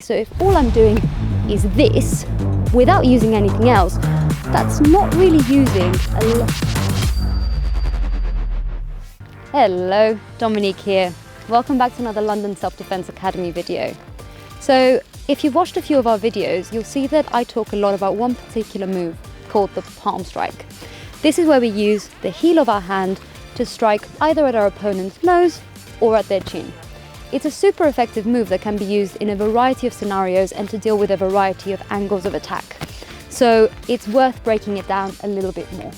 So if all I'm doing is this, without using anything else, that's not really using a lot. Hello, Dominique here. Welcome back to another London Self-Defense Academy video. So if you've watched a few of our videos, you'll see that I talk a lot about one particular move called the palm strike. This is where we use the heel of our hand to strike either at our opponent's nose or at their chin. It's a super effective move that can be used in a variety of scenarios and to deal with a variety of angles of attack. So it's worth breaking it down a little bit more.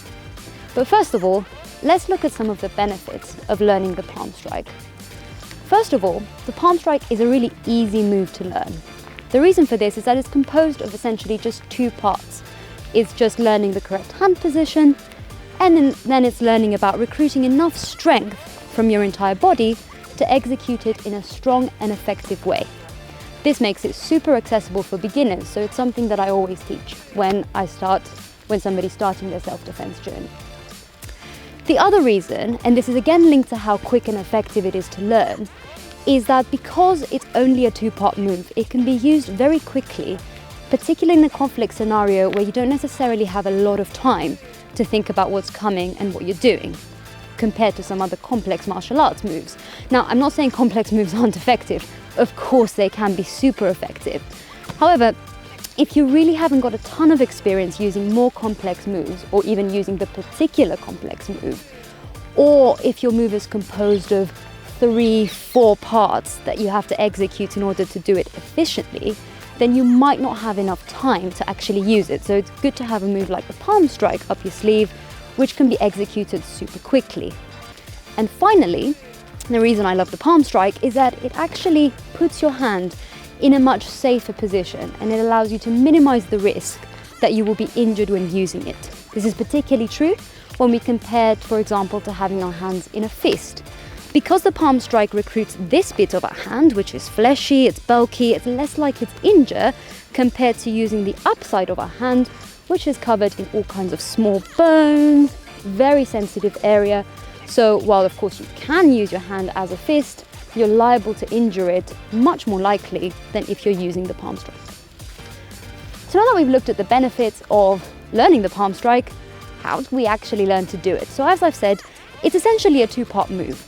But first of all, let's look at some of the benefits of learning the palm strike. First of all, the palm strike is a really easy move to learn. The reason for this is that it's composed of essentially just two parts. It's just learning the correct hand position, and then it's learning about recruiting enough strength from your entire body to execute it in a strong and effective way. This makes it super accessible for beginners, so it's something that I always teach when somebody's starting their self-defense journey. The other reason, and this is again linked to how quick and effective it is to learn, is that because it's only a two-part move, it can be used very quickly, particularly in a conflict scenario where you don't necessarily have a lot of time to think about what's coming and what you're doing, compared to some other complex martial arts moves. Now, I'm not saying complex moves aren't effective. Of course, they can be super effective. However, if you really haven't got a ton of experience using more complex moves, or even using the particular complex move, or if your move is composed of 3-4 parts that you have to execute in order to do it efficiently, then you might not have enough time to actually use it. So it's good to have a move like the palm strike up your sleeve, which can be executed super quickly. And finally, the reason I love the palm strike is that it actually puts your hand in a much safer position, and it allows you to minimize the risk that you will be injured when using it. This is particularly true when we compare, for example, to having our hands in a fist. Because the palm strike recruits this bit of our hand, which is fleshy, it's bulky, it's less likely to injure compared to using the upside of our hand, which is covered in all kinds of small bones, very sensitive area. So while of course you can use your hand as a fist, you're liable to injure it much more likely than if you're using the palm strike. So now that we've looked at the benefits of learning the palm strike, how do we actually learn to do it? So as I've said, it's essentially a two-part move.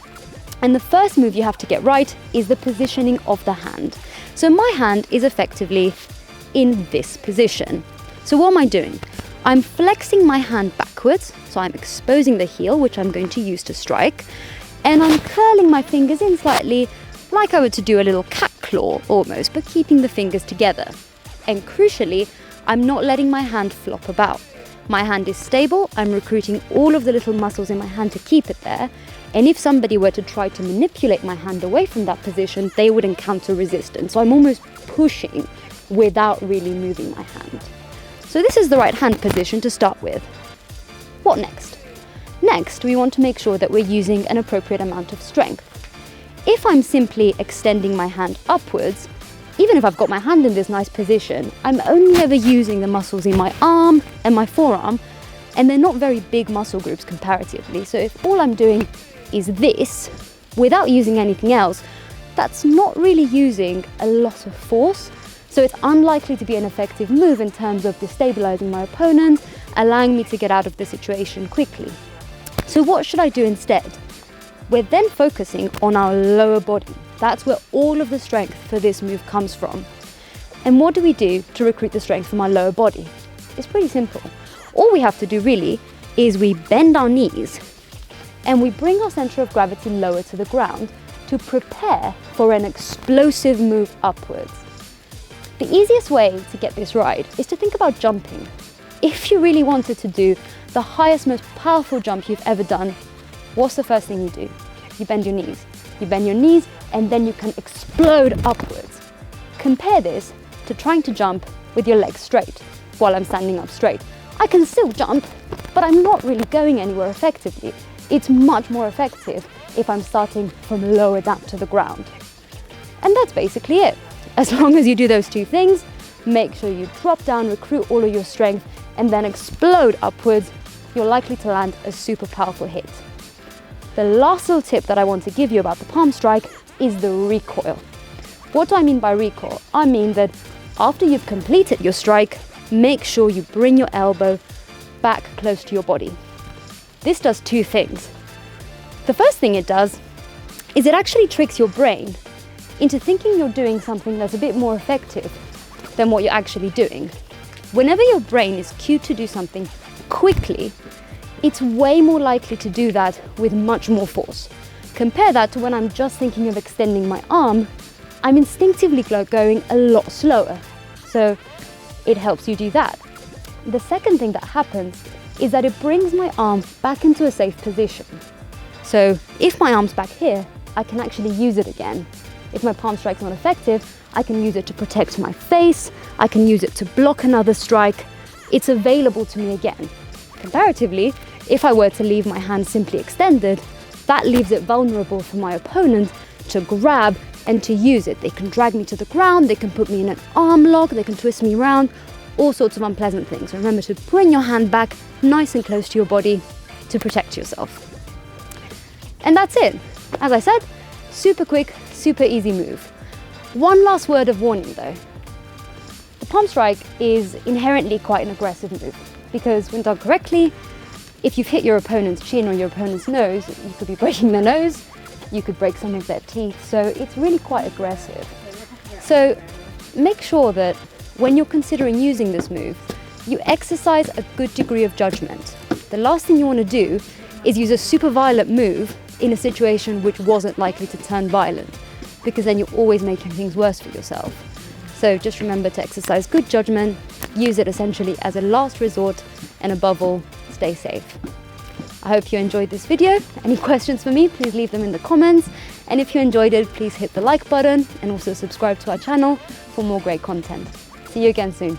And the first move you have to get right is the positioning of the hand. So my hand is effectively in this position. So what am I doing? I'm flexing my hand backwards, so I'm exposing the heel, which I'm going to use to strike, and I'm curling my fingers in slightly, like I would to do a little cat claw almost, but keeping the fingers together. And crucially, I'm not letting my hand flop about. My hand is stable, I'm recruiting all of the little muscles in my hand to keep it there, and if somebody were to try to manipulate my hand away from that position, they would encounter resistance. So I'm almost pushing without really moving my hand. So this is the right hand position to start with. What next? Next, we want to make sure that we're using an appropriate amount of strength. If I'm simply extending my hand upwards, even if I've got my hand in this nice position, I'm only ever using the muscles in my arm and my forearm, and they're not very big muscle groups comparatively. So if all I'm doing is this, without using anything else, that's not really using a lot of force. So it's unlikely to be an effective move in terms of destabilizing my opponent, allowing me to get out of the situation quickly. So what should I do instead? We're then focusing on our lower body. That's where all of the strength for this move comes from. And what do we do to recruit the strength from our lower body? It's pretty simple. All we have to do really is we bend our knees and we bring our center of gravity lower to the ground to prepare for an explosive move upwards. The easiest way to get this right is to think about jumping. If you really wanted to do the highest, most powerful jump you've ever done, what's the first thing you do? You bend your knees. You bend your knees and then you can explode upwards. Compare this to trying to jump with your legs straight while I'm standing up straight. I can still jump, but I'm not really going anywhere effectively. It's much more effective if I'm starting from lower down to the ground. And that's basically it. As long as you do those two things, make sure you drop down, recruit all of your strength, and then explode upwards, you're likely to land a super powerful hit. The last little tip that I want to give you about the palm strike is the recoil. What do I mean by recoil? I mean that after you've completed your strike, make sure you bring your elbow back close to your body. This does two things. The first thing it does is it actually tricks your brain into thinking you're doing something that's a bit more effective than what you're actually doing. Whenever your brain is cued to do something quickly, it's way more likely to do that with much more force. Compare that to when I'm just thinking of extending my arm, I'm instinctively going a lot slower. So it helps you do that. The second thing that happens is that it brings my arm back into a safe position. So if my arm's back here, I can actually use it again. If my palm strike's not effective, I can use it to protect my face, I can use it to block another strike. It's available to me again. Comparatively, if I were to leave my hand simply extended, that leaves it vulnerable for my opponent to grab and to use it. They can drag me to the ground, they can put me in an arm lock, they can twist me around, all sorts of unpleasant things. Remember to bring your hand back nice and close to your body to protect yourself. And that's it. As I said, super quick, super easy move. One last word of warning though. The palm strike is inherently quite an aggressive move because when done correctly, if you've hit your opponent's chin or your opponent's nose, you could be breaking their nose, you could break some of their teeth, so it's really quite aggressive. So make sure that when you're considering using this move, you exercise a good degree of judgment. The last thing you want to do is use a super violent move in a situation which wasn't likely to turn violent, because then you're always making things worse for yourself. So just remember to exercise good judgment, use it essentially as a last resort, and above all, stay safe. I hope you enjoyed this video. Any questions for me, please leave them in the comments. And if you enjoyed it, please hit the like button and also subscribe to our channel for more great content. See you again soon.